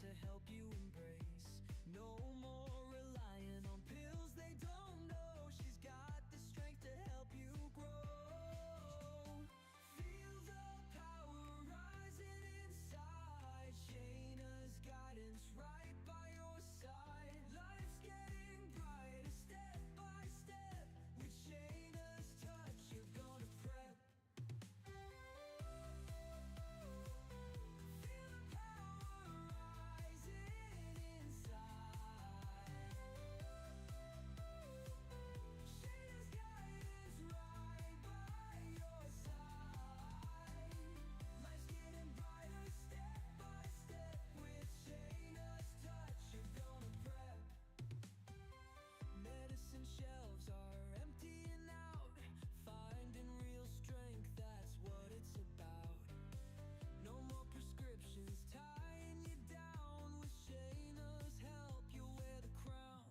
to help you embrace. No more relying on pills they don't know. She's got the strength to help you grow. Feel the power rising inside. Shayna's guidance right by your side. Life's getting brighter step by step. With Shayna's touch, you're gonna prep. Feel the power rising inside. Shayna's guidance right by your side. Life's getting brighter step by step. With Shayna's touch, you're gonna prep. Medicine shelves are emptying out. Finding real strength, that's what it's about. No more prescriptions tying you down. With Shayna's help, you'll wear the crown.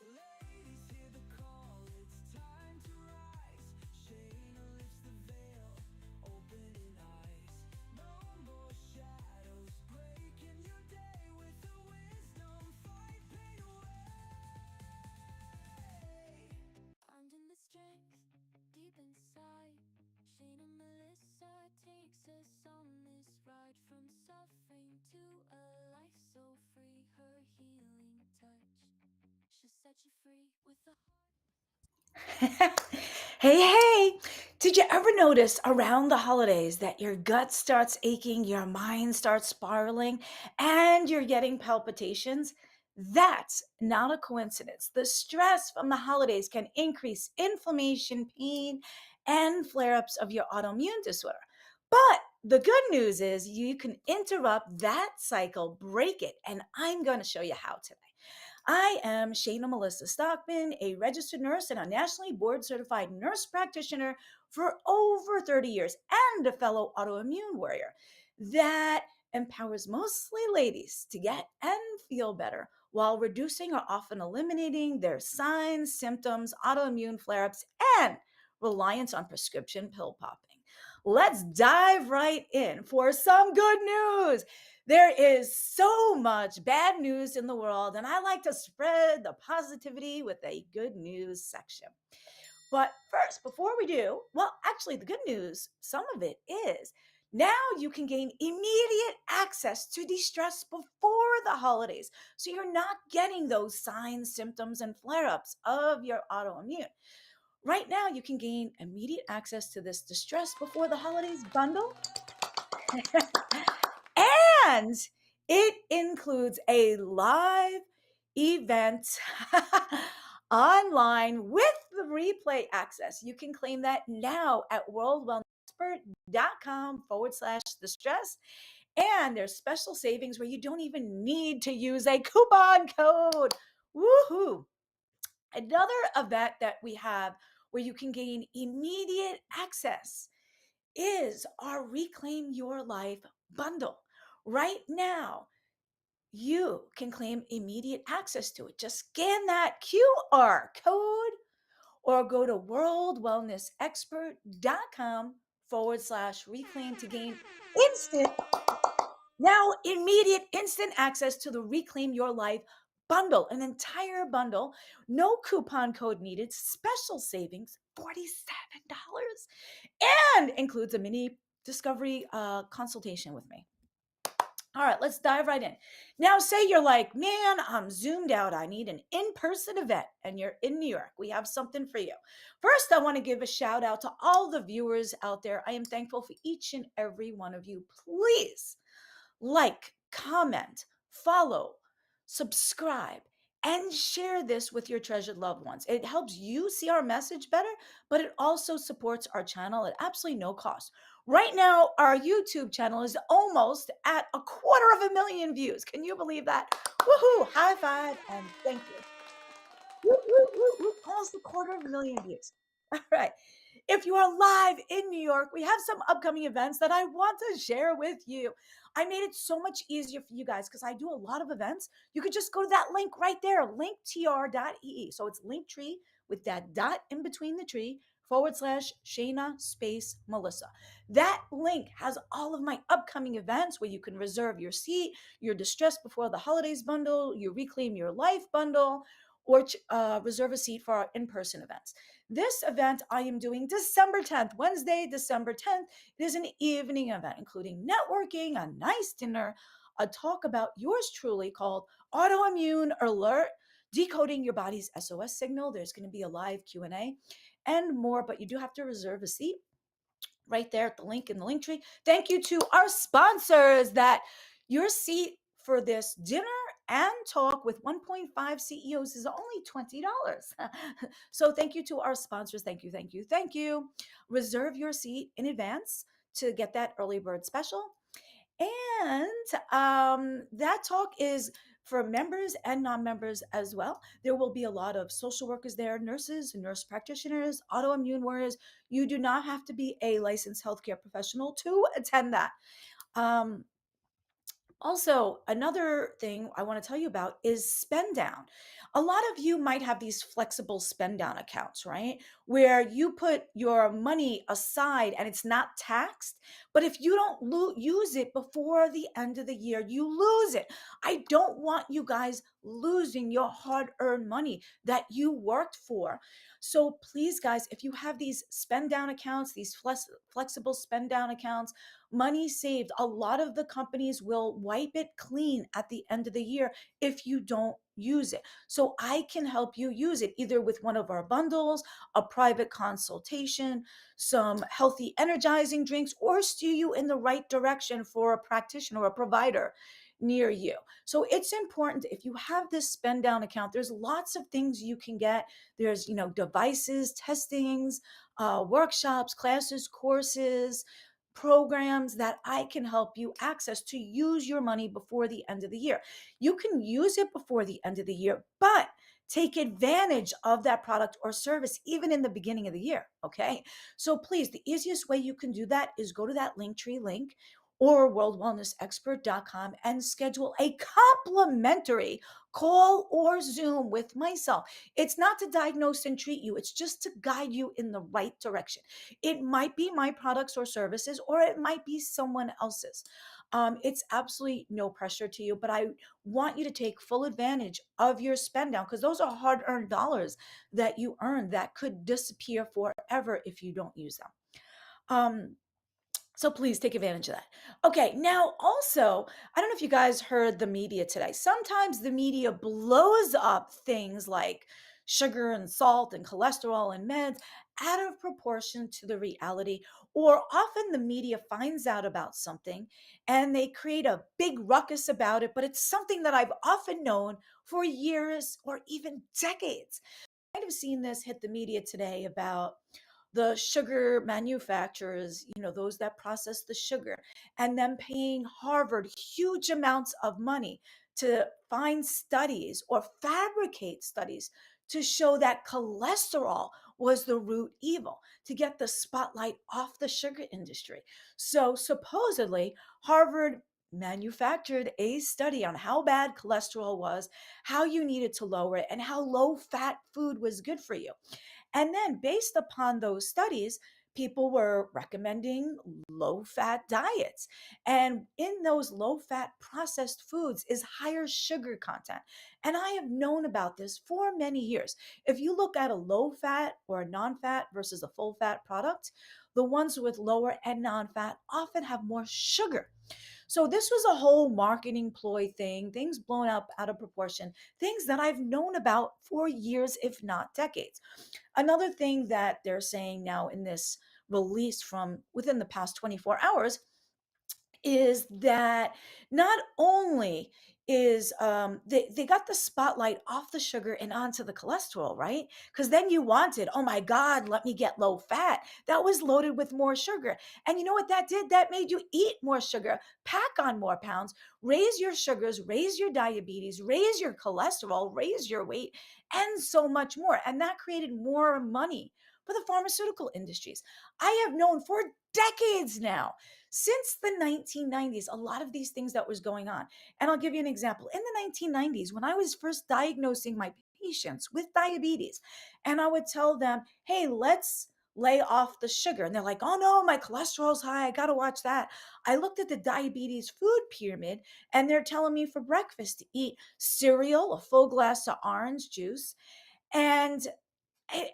Ladies, hear the call, it's time to rise. Shayna lifts the veil, opening eyes. No more shadows breaking your day. With her wisdom, fight pain away. Finding the strength deep inside. Shayna Melissa takes us on this ride, from suffering to a life so free. Her healing touch, she'll set you free with the Hey, hey, did you ever notice around the holidays that your gut starts aching, your mind starts spiraling, and you're getting palpitations? That's not a coincidence. The stress from the holidays can increase inflammation, pain, and flare ups of your autoimmune disorder. But the good news is you can interrupt that cycle, break it, and I'm going to show you how today. I am Shayna Melissa Stockman, a registered nurse and a nationally board certified nurse practitioner for over 30 years and a fellow autoimmune warrior that empowers mostly ladies to get and feel better while reducing or often eliminating their signs, symptoms, autoimmune flare ups, and reliance on prescription pill popping. Let's dive right in for some good news. There is so much bad news in the world, and I like to spread the positivity with a good news section. But first, before we do, well, actually, the good news, some of it is now you can gain immediate access to de stress before the holidays. So you're not getting those signs, symptoms, and flare ups of your autoimmune. Right now, you can gain immediate access to this distress before the holidays bundle. And it includes a live event online with the replay access. You can claim that now at worldwellnessexpert.com/the stress. And there's special savings where you don't even need to use a coupon code. Woohoo! Another event that we have where you can gain immediate access is our Reclaim Your Life bundle. Right now, you can claim immediate access to it. Just scan that QR code or go to worldwellnessexpert.com/reclaim to gain instant, now immediate instant access to the Reclaim Your Life bundle, an entire bundle, no coupon code needed, special savings, $47, and includes a mini discovery consultation with me. All right, let's dive right in. Now, say you're like, man, I'm zoomed out. I need an in person event, and you're in New York. We have something for you. First, I want to give a shout out to all the viewers out there. I am thankful for each and every one of you. Please like, comment, follow, subscribe, and share this with your treasured loved ones. It helps you see our message better, but it also supports our channel at absolutely no cost. Right now, our YouTube channel is almost at 250,000 views. Can you believe that? Woohoo! High five and thank you. Woo, woo, woo, woo. Almost 250,000 views. All right. If you are live in New York, we have some upcoming events that I want to share with you. I made it so much easier for you guys because I do a lot of events. You could just go to that link right there, linktr.ee. So it's Linktree with that dot in between the tree /Shayna space Melissa. That link has all of my upcoming events where you can reserve your seat, your Distress Before the Holidays bundle, your Reclaim Your Life bundle, or reserve a seat for our in-person events. This event I am doing December 10th, Wednesday, December 10th. It is an evening event, including networking, a nice dinner, a talk about yours truly called Autoimmune Alert, decoding your body's SOS signal. There's going to be a live Q&A and more, but you do have to reserve a seat right there at the link in the link tree. Thank you to our sponsors that your seat for this dinner and talk with 1.5 CEOs is only $20. So thank you to our sponsors. Thank you, thank you, thank you. Reserve your seat in advance to get that early bird special. And that talk is for members and non-members as well. There will be a lot of social workers there, nurses, nurse practitioners, autoimmune warriors. You do not have to be a licensed healthcare professional to attend that. Also, another thing I want to tell you about is spend down. A lot of you might have these flexible spend down accounts, right? Where you put your money aside and it's not taxed. But if you don't use it before the end of the year, you lose it. I don't want you guys losing your hard earned money that you worked for. So please, guys, if you have these spend down accounts, these flexible spend down accounts, money saved, a lot of the companies will wipe it clean at the end of the year if you don't use it. So I can help you use it either with one of our bundles, a private consultation, some healthy energizing drinks, or steer you in the right direction for a practitioner or a provider near you. So it's important, if you have this spend down account, there's lots of things you can get. There's, devices, testings, workshops, classes, courses, programs that I can help you access to use your money before the end of the year. You can use it before the end of the year, but take advantage of that product or service even in the beginning of the year. Okay. So please, the easiest way you can do that is go to that Linktree link or worldwellnessexpert.com and schedule a complimentary call or Zoom with myself. It's not to diagnose and treat you, it's just to guide you in the right direction. It might be my products or services, or it might be someone else's. It's absolutely no pressure to you, but I want you to take full advantage of your spend down because those are hard earned dollars that you earn that could disappear forever if you don't use them. So please take advantage of that. Okay, now also, I don't know if you guys heard the media today. Sometimes the media blows up things like sugar and salt and cholesterol and meds out of proportion to the reality. Or often the media finds out about something and they create a big ruckus about it, but it's something that I've often known for years or even decades. I might have seen this hit the media today about the sugar manufacturers, those that process the sugar, and them paying Harvard huge amounts of money to find studies or fabricate studies to show that cholesterol was the root evil, to get the spotlight off the sugar industry. So supposedly, Harvard manufactured a study on how bad cholesterol was, how you needed to lower it, and how low fat food was good for you. And then, based upon those studies, people were recommending low fat diets. And in those low fat processed foods is higher sugar content. And I have known about this for many years. If you look at a low fat or a non fat versus a full fat product, the ones with lower and non fat often have more sugar. So this was a whole marketing ploy thing, things blown up out of proportion, things that I've known about for years, if not decades. Another thing that they're saying now in this release from within the past 24 hours is that not only is they got the spotlight off the sugar and onto the cholesterol, right? Because then you wanted, oh my God, let me get low fat. That was loaded with more sugar. And you know what that did? That made you eat more sugar, pack on more pounds, raise your sugars, raise your diabetes, raise your cholesterol, raise your weight, and so much more. And that created more money for the pharmaceutical industries. I have known for decades now, since the 1990s, a lot of these things that was going on. And I'll give you an example. In the 1990s, when I was first diagnosing my patients with diabetes. And I would tell them, hey, let's lay off the sugar. And they're like, oh no, my cholesterol's high. I got to watch that. I looked at the diabetes food pyramid and they're telling me for breakfast to eat cereal, a full glass of orange juice, and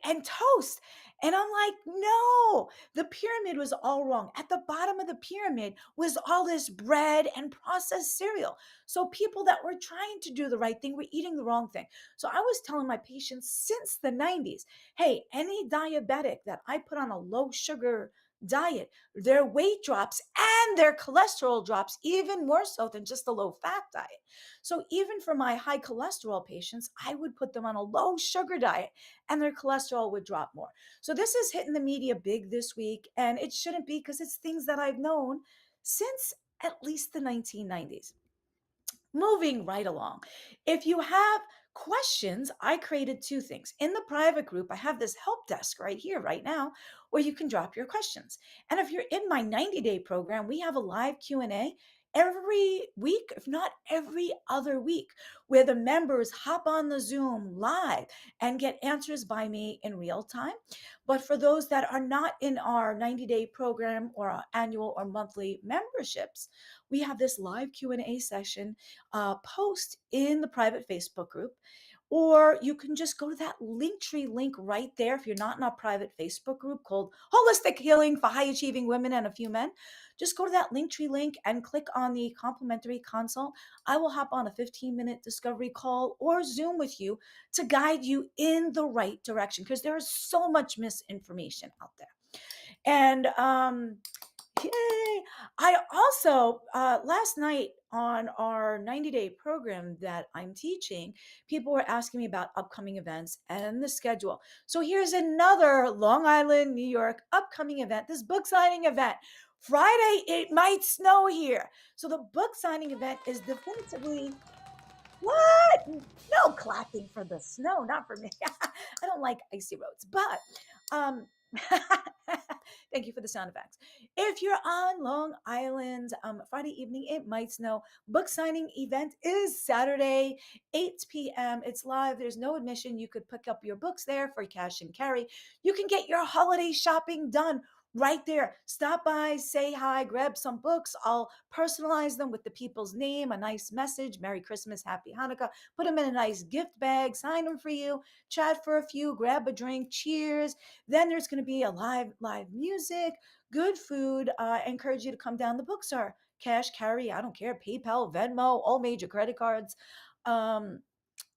and toast. And I'm like, no, the pyramid was all wrong. At the bottom of the pyramid was all this bread and processed cereal. So people that were trying to do the right thing were eating the wrong thing. So I was telling my patients since the 90s, hey, any diabetic that I put on a low sugar diet, their weight drops and their cholesterol drops even more so than just a low fat diet. So even for my high cholesterol patients, I would put them on a low sugar diet and their cholesterol would drop more. So this is hitting the media big this week, and it shouldn't be because it's things that I've known since at least the 1990s. Moving right along. If you have questions, I created two things. In the private group, I have this help desk right here, right now, where you can drop your questions. And if you're in my 90-day program, we have a live Q&A every week, if not every other week, where the members hop on the Zoom live and get answers by me in real time. But for those that are not in our 90-day program or our annual or monthly memberships, we have this live Q&A session post in the private Facebook group, or you can just go to that Linktree link right there if you're not in our private Facebook group called Holistic Healing for High Achieving Women and a Few Men. Just go to that Linktree link and click on the complimentary consult. I will hop on a 15-minute discovery call or Zoom with you to guide you in the right direction because there is so much misinformation out there. And yay! I also, last night on our 90-day program that I'm teaching, people were asking me about upcoming events and the schedule. So here's another Long Island, New York upcoming event, this book signing event. Friday, it might snow here. So the book signing event is definitively what? No clapping for the snow, not for me. I don't like icy roads, but um thank you for the sound effects. If you're on Long Island, Friday evening, it might snow. Book signing event is Saturday, 8 p.m. It's live. There's no admission. You could pick up your books there for cash and carry. You can get your holiday shopping done right there. Stop by, say hi, grab some books. I'll personalize them with the people's name, a nice message, Merry Christmas, Happy Hanukkah, put them in a nice gift bag, sign them for you, chat for a few, grab a drink, cheers. Then there's going to be a live music, good food. I encourage you to come down. The books are cash, carry, I don't care, PayPal, Venmo, all major credit cards.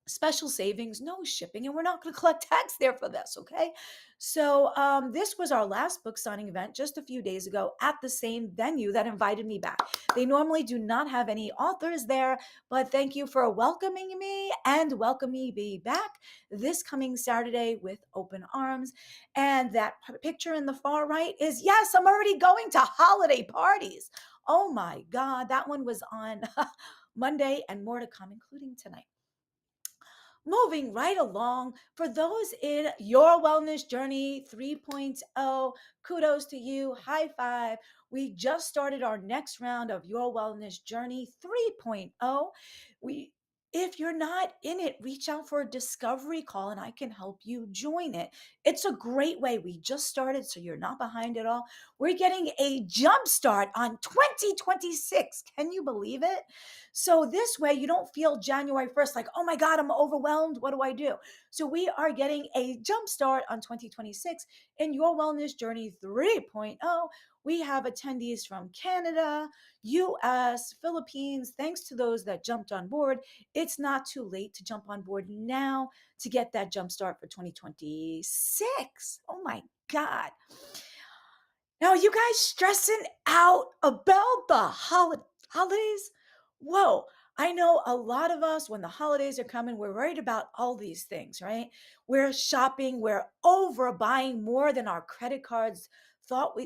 Special savings, no shipping, and we're not going to collect tax there for this, okay? So this was our last book signing event just a few days ago at the same venue that invited me back. They normally do not have any authors there, but thank you for welcoming me and welcoming me back this coming Saturday with open arms. And that picture in the far right is, yes, I'm already going to holiday parties. Oh my God, that one was on Monday and more to come, including tonight. Moving right along, for those in your wellness journey 3.0, kudos to you, high five. We just started our next round of your wellness journey 3.0. We If you're not in it, reach out for a discovery call and I can help you join it. It's a great way. We just started, so you're not behind at all. We're getting a jump start on 2026. Can you believe it? So this way you don't feel January 1st like, oh my God, I'm overwhelmed. What do I do? So we are getting a jump start on 2026 in Your Wellness Journey 3.0. We have attendees from Canada, US, Philippines. Thanks to those that jumped on board. It's not too late to jump on board now to get that jump start for 2026. Oh my God. Now, you guys stressing out about the holidays? Whoa, I know a lot of us, when the holidays are coming, we're worried about all these things, right? We're shopping, we're overbuying more than our credit cards thought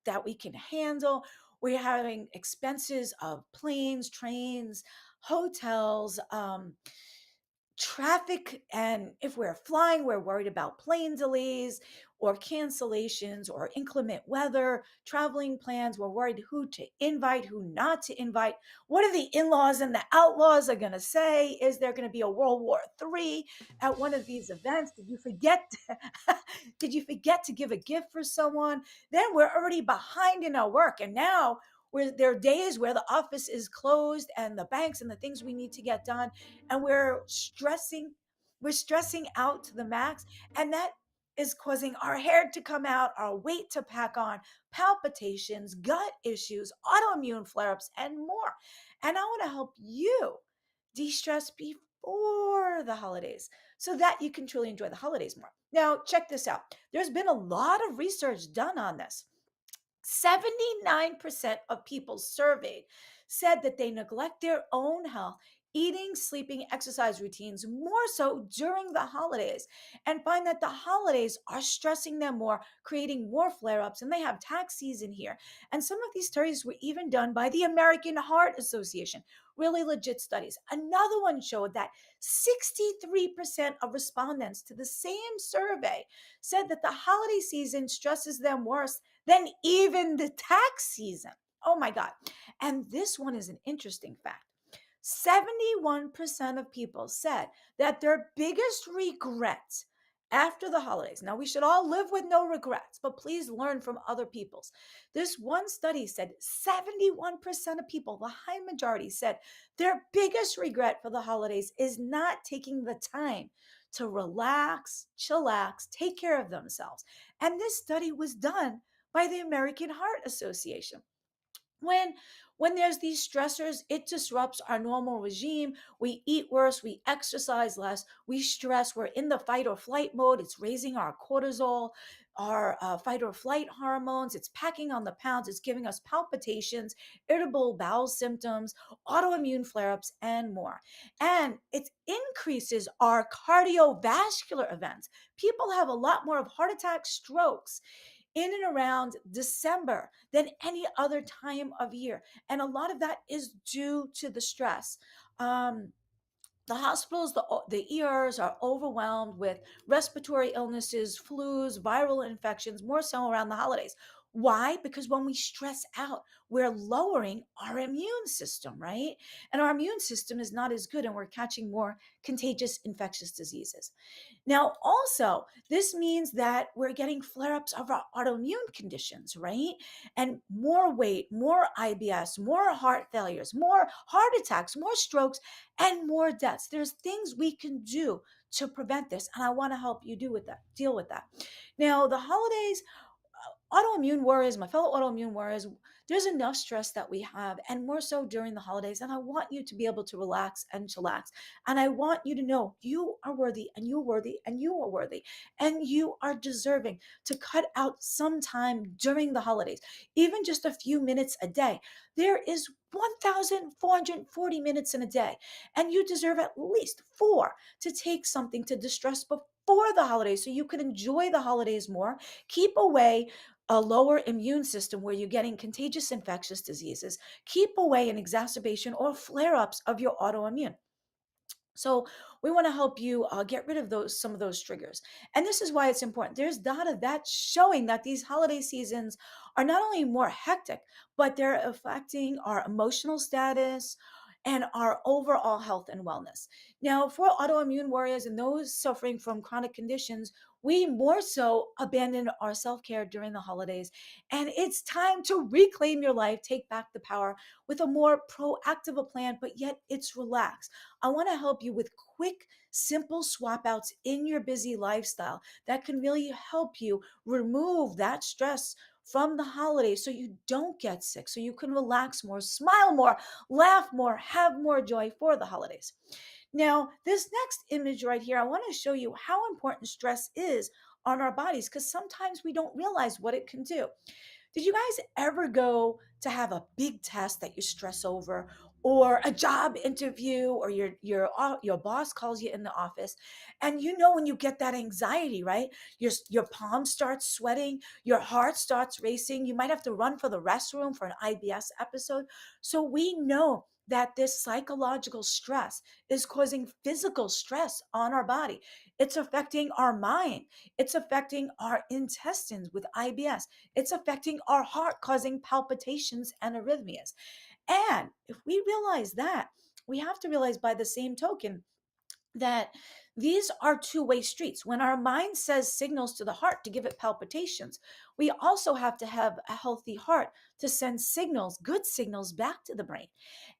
that we can handle. We're having expenses of planes, trains, hotels, traffic, and if we're flying, we're worried about plane delays. or cancellations or inclement weather, traveling plans. We're worried who to invite, who not to invite. What are the in laws and the outlaws are going to say? Is there going to be a World War III at one of these events? Did you forget? Did you forget to give a gift for someone? Then we're already behind in our work. And now where there are days where the office is closed and the banks and the things we need to get done, and we're stressing out to the max, and that is causing our hair to come out, our weight to pack on, palpitations, gut issues, autoimmune flare-ups, and more. And I want to help you de-stress before the holidays so that you can truly enjoy the holidays more. Now, check this out. There's been a lot of research done on this. 79% of people surveyed said that they neglect their own health, eating, sleeping, exercise routines more so during the holidays, and find that the holidays are stressing them more, creating more flare ups. And they have tax season here. And some of these studies were even done by the American Heart Association, really legit studies. Another one showed that 63% of respondents to the same survey said that the holiday season stresses them worse than even the tax season. Oh my God. And this one is an interesting fact. 71% of people said that their biggest regret after the holidays. Now, we should all live with no regrets, but please learn from other people's. This one study said 71% of people, the high majority, said their biggest regret for the holidays is not taking the time to relax, chillax, take care of themselves. And this study was done by the American Heart Association. when when there's these stressors, it disrupts our normal regime. We eat worse, we exercise less, we stress, we're in the fight or flight mode. It's raising our cortisol, our fight or flight hormones. It's packing on the pounds. It's giving us palpitations, irritable bowel symptoms, autoimmune flare-ups, and more. And it increases our cardiovascular events. People have a lot more of heart attacks, strokes in and around December than any other time of year. And a lot of that is due to the stress. The hospitals, the ERs are overwhelmed with respiratory illnesses, flus, viral infections, more so around the holidays. Why? Because when we stress out, we're lowering our immune system, right? And our immune system is not as good, and we're catching more contagious infectious diseases. Now, also, this means that we're getting flare ups of our autoimmune conditions, right? And more weight, more IBS, more heart failures, more heart attacks, more strokes, and more deaths. There's things we can do to prevent this, and I want to help you deal with that. Now, the holidays, autoimmune warriors, my fellow autoimmune warriors, there's enough stress that we have, and more so during the holidays. And I want you to be able to relax and chillax. And I want you to know you are worthy, and you're worthy, and you are worthy, and you are deserving to cut out some time during the holidays, even just a few minutes a day. There is 1,440 minutes in a day, and you deserve at least four to take something to distress before the holidays so you can enjoy the holidays more, keep away a lower immune system where you're getting contagious infectious diseases, keep away an exacerbation or flare ups of your autoimmune. So we want to help you get rid of some of those triggers. And this is why it's important. There's data that's showing that these holiday seasons are not only more hectic, but they're affecting our emotional status and our overall health and wellness. Now, for autoimmune warriors and those suffering from chronic conditions, we more so abandon our self-care during the holidays. And it's time to reclaim your life, take back the power with a more proactive a plan, but yet it's relaxed. I want to help you with quick, simple swap outs in your busy lifestyle that can really help you remove that stress from the holidays so you don't get sick, so you can relax more, smile more, laugh more, have more joy for the holidays. Now, this next image right here, I want to show you how important stress is on our bodies because sometimes we don't realize what it can do. Did you guys ever go to have a big test that you stress over, or a job interview, or your boss calls you in the office, and you know when you get that anxiety, right? Your palm starts sweating, your heart starts racing. You might have to run for the restroom for an IBS episode. So we know that this psychological stress is causing physical stress on our body. It's affecting our mind. It's affecting our intestines with IBS. It's affecting our heart, causing palpitations and arrhythmias. And if we realize that, we have to realize by the same token that these are two-way streets. When our mind says signals to the heart to give it palpitations, we also have to have a healthy heart to send signals, good signals back to the brain.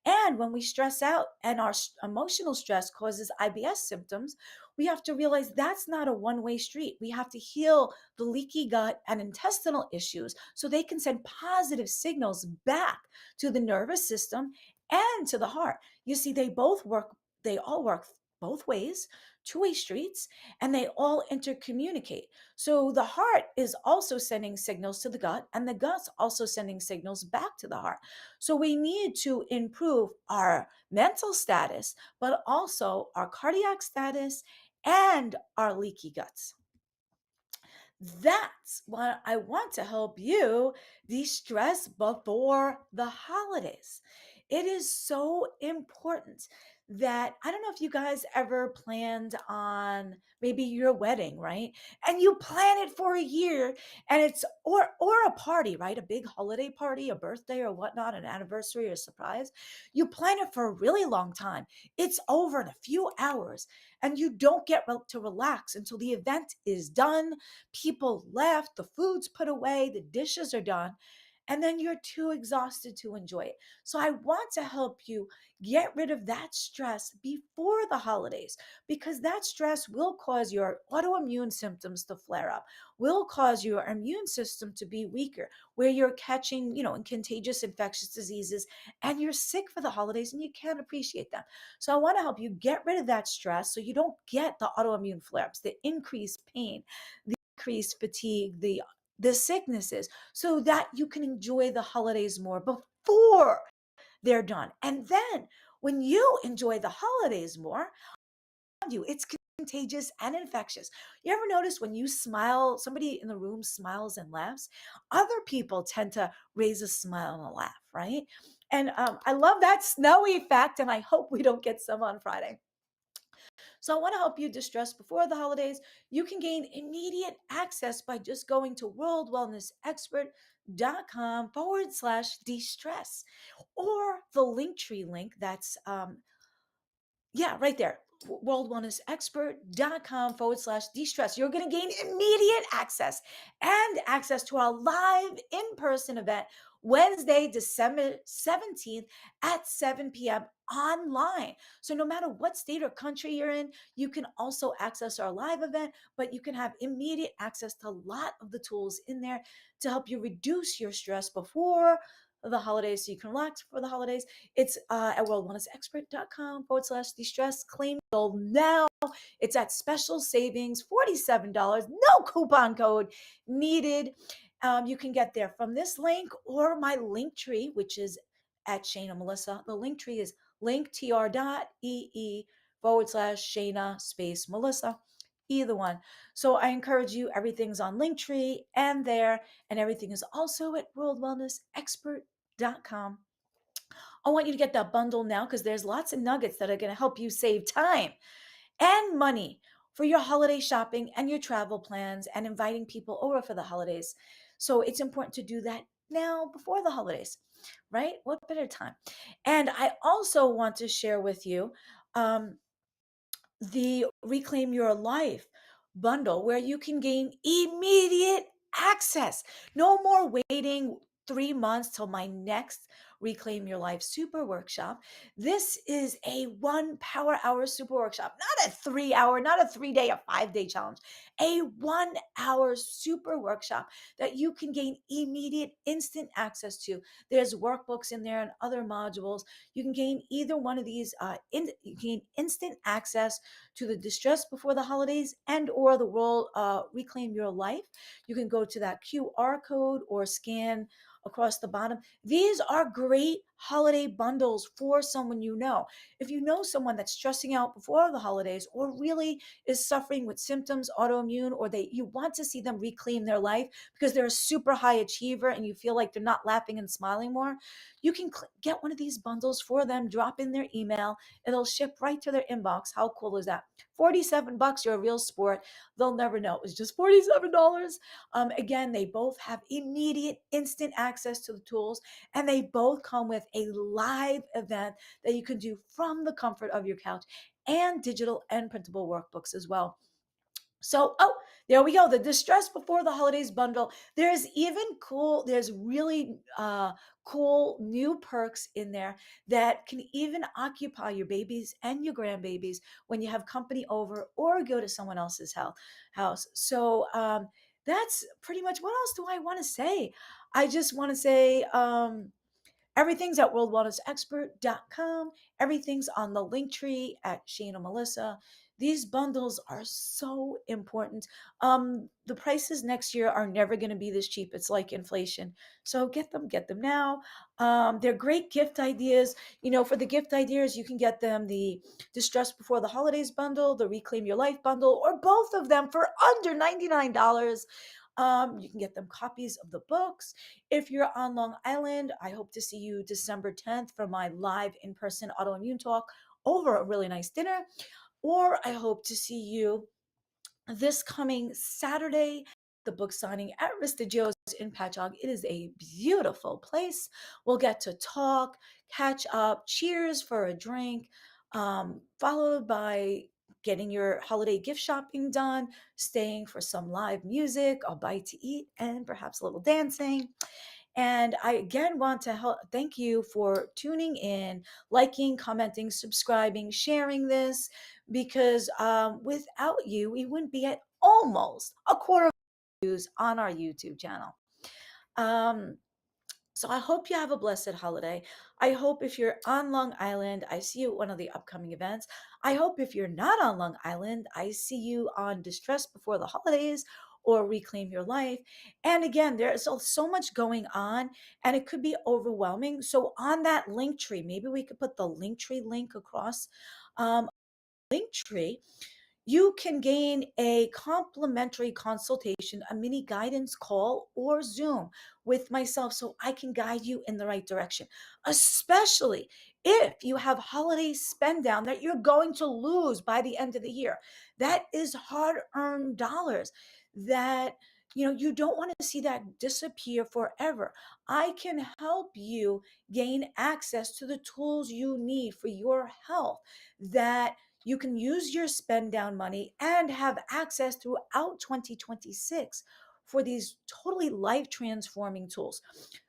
And when we stress out and our emotional stress causes IBS symptoms, we have to realize that's not a one-way street. We have to heal the leaky gut and intestinal issues so they can send positive signals back to the nervous system and to the heart. You see, they all work both ways, two-way streets, and they all intercommunicate. So the heart is also sending signals to the gut, and the gut's also sending signals back to the heart. So we need to improve our mental status, but also our cardiac status and our leaky guts. That's why I want to help you de-stress before the holidays. It is so important that I don't know if you guys ever planned on maybe your wedding, right? And you plan it for a year and it's or a party, right? A big holiday party, a birthday or whatnot, an anniversary or a surprise. You plan it for a really long time. It's over in a few hours and you don't get to relax until the event is done, people left, the food's put away, the dishes are done, and then you're too exhausted to enjoy it. So I want to help you get rid of that stress before the holidays because that stress will cause your autoimmune symptoms to flare up, will cause your immune system to be weaker, where you're catching, contagious infectious diseases and you're sick for the holidays and you can't appreciate them. So I want to help you get rid of that stress so you don't get the autoimmune flare-ups, the increased pain, increased fatigue, the sicknesses, so that you can enjoy the holidays more before they're done. And then when you enjoy the holidays more, it's contagious and infectious. You ever notice when you smile, somebody in the room smiles and laughs, other people tend to raise a smile and a laugh, right? And I love that snowy fact, and I hope we don't get some on Friday. So I want to help you distress before the holidays. You can gain immediate access by just going to worldwellnessexpert.com/de-stress or the Linktree link that's yeah, right there. Worldwellnessexpert.com/de-stress. You're going to gain immediate access and access to our live in-person event Wednesday, December 17th at 7 p.m. online. So no matter what state or country you're in, you can also access our live event, but you can have immediate access to a lot of the tools in there to help you reduce your stress before the holidays so you can relax for the holidays. It's at worldwellnessexpert.com/de-stress. Claim gold now. It's at special savings, $47. No coupon code needed. You can get there from this link or my link tree, which is at Shayna Melissa. The link tree is linktr.ee/Shayna space Melissa. Either one. So I encourage you, everything's on Linktree and there, and everything is also at worldwellnessexpert.com. I want you to get that bundle now because there's lots of nuggets that are going to help you save time and money for your holiday shopping and your travel plans and inviting people over for the holidays. So it's important to do that now before the holidays, right? What better time? And I also want to share with you the Reclaim Your Life bundle where you can gain immediate access. No more waiting 3 months till my next Reclaim Your Life super workshop. This is a 1 power hour super workshop, not a 3 hour, not a 3 day, a 5 day challenge, a 1 hour super workshop that you can gain immediate instant access to. There's workbooks in there and other modules. You can gain either one of these, you can gain instant access to the distress before the holidays and or the world Reclaim Your Life. You can go to that QR code or scan across the bottom. These are great holiday bundles for someone you know. If you know someone that's stressing out before the holidays or really is suffering with symptoms, autoimmune, or you want to see them reclaim their life because they're a super high achiever and you feel like they're not laughing and smiling more, you can get one of these bundles for them, drop in their email, it'll ship right to their inbox. How cool is that? $47, you're a real sport. They'll never know it was just $47. Again, they both have immediate, instant access to the tools, and they both come with a live event that you can do from the comfort of your couch, and digital and printable workbooks as well. So, there we go. The Distress Before the Holidays bundle. There's really cool new perks in there that can even occupy your babies and your grandbabies when you have company over or go to someone else's house. So, that's pretty much. What else do I want to say? I just want to say, everything's at worldwellnessexpert.com. Everything's on the link tree at Shane Melissa. These bundles are so important. The prices next year are never going to be this cheap. It's like inflation. So get them now. They're great gift ideas. For the gift ideas, you can get them the Distress Before the Holidays bundle, the Reclaim Your Life bundle, or both of them for under $99. You can get them copies of the books. If you're on Long Island, I hope to see you December 10th for my live in-person autoimmune talk over a really nice dinner. Or I hope to see you this coming Saturday, the book signing at Ristagio's in Patchogue. It is a beautiful place. We'll get to talk, catch up, cheers for a drink, followed by getting your holiday gift shopping done, staying for some live music, a bite to eat, and perhaps a little dancing. And I again want to thank you for tuning in, liking, commenting, subscribing, sharing this, because without you, we wouldn't be at almost a quarter of views on our YouTube channel. Um, so I hope you have a blessed holiday. I hope if you're on Long Island, I see you at one of the upcoming events. I hope if you're not on Long Island, I see you on Distress Before the Holidays or Reclaim Your Life. And again, there's so much going on and it could be overwhelming. So on that link tree, maybe we could put the link tree link across. Link tree, you can gain a complimentary consultation, a mini guidance call, or Zoom with myself so I can guide you in the right direction, especially if you have holiday spend down that you're going to lose by the end of the year. That is hard earned dollars that you don't want to see that disappear forever. I can help you gain access to the tools you need for your health that you can use your spend down money and have access throughout 2026 for these totally life transforming tools.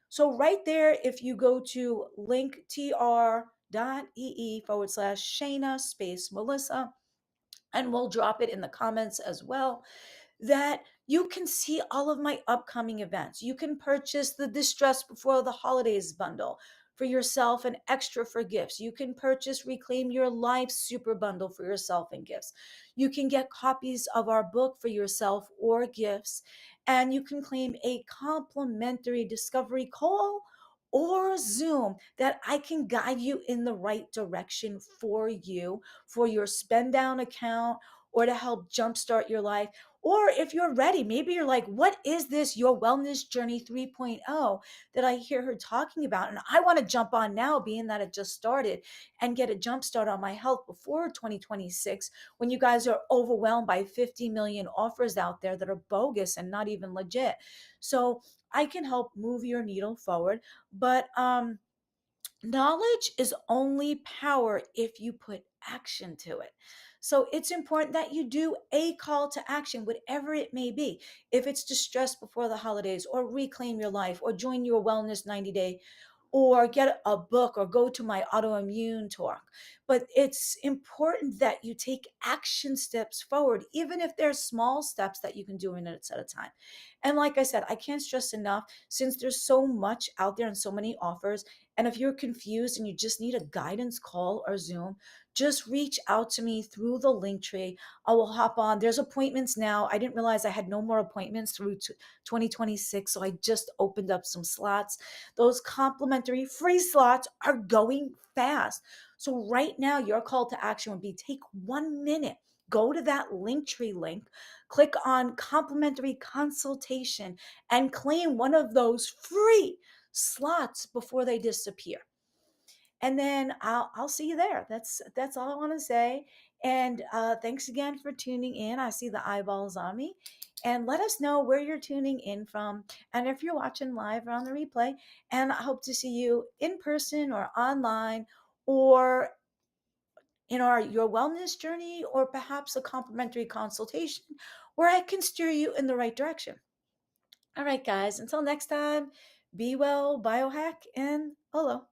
So right there, if you go to linktr.ee/Shayna space Melissa, and we'll drop it in the comments as well, that you can see all of my upcoming events. You can purchase the Distress Before the Holidays bundle for yourself and extra for gifts. You can purchase Reclaim Your Life super bundle for yourself and gifts. You can get copies of our book for yourself or gifts, and you can claim a complimentary discovery call or Zoom that I can guide you in the right direction for you for your spend down account or to help jumpstart your life. Or if you're ready, maybe you're like, what is this Your Wellness Journey 3.0 that I hear her talking about? And I want to jump on now, being that it just started, and get a jump start on my health before 2026, when you guys are overwhelmed by 50 million offers out there that are bogus and not even legit. So I can help move your needle forward. But knowledge is only power if you put action to it. So it's important that you do a call to action, whatever it may be. If it's Distress Before the Holidays, or Reclaim Your Life, or join your Wellness 90-day, or get a book, or go to my autoimmune talk. But it's important that you take action steps forward, even if there's small steps that you can do minutes at a time. And like I said, I can't stress enough, since there's so much out there and so many offers. And if you're confused and you just need a guidance call or Zoom, just reach out to me through the link tree. I will hop on. There's appointments now. I didn't realize I had no more appointments through 2026. So I just opened up some slots. Those complimentary free slots are going fast. So right now, your call to action would be take 1 minute. Go to that Linktree link, click on complimentary consultation, and claim one of those free slots before they disappear. And then I'll see you there. That's all I want to say. And thanks again for tuning in. I see the eyeballs on me. And let us know where you're tuning in from, and if you're watching live or on the replay. And I hope to see you in person or online, or in your wellness journey, or perhaps a complimentary consultation where I can steer you in the right direction. All right, guys, until next time, be well, biohack, and hello.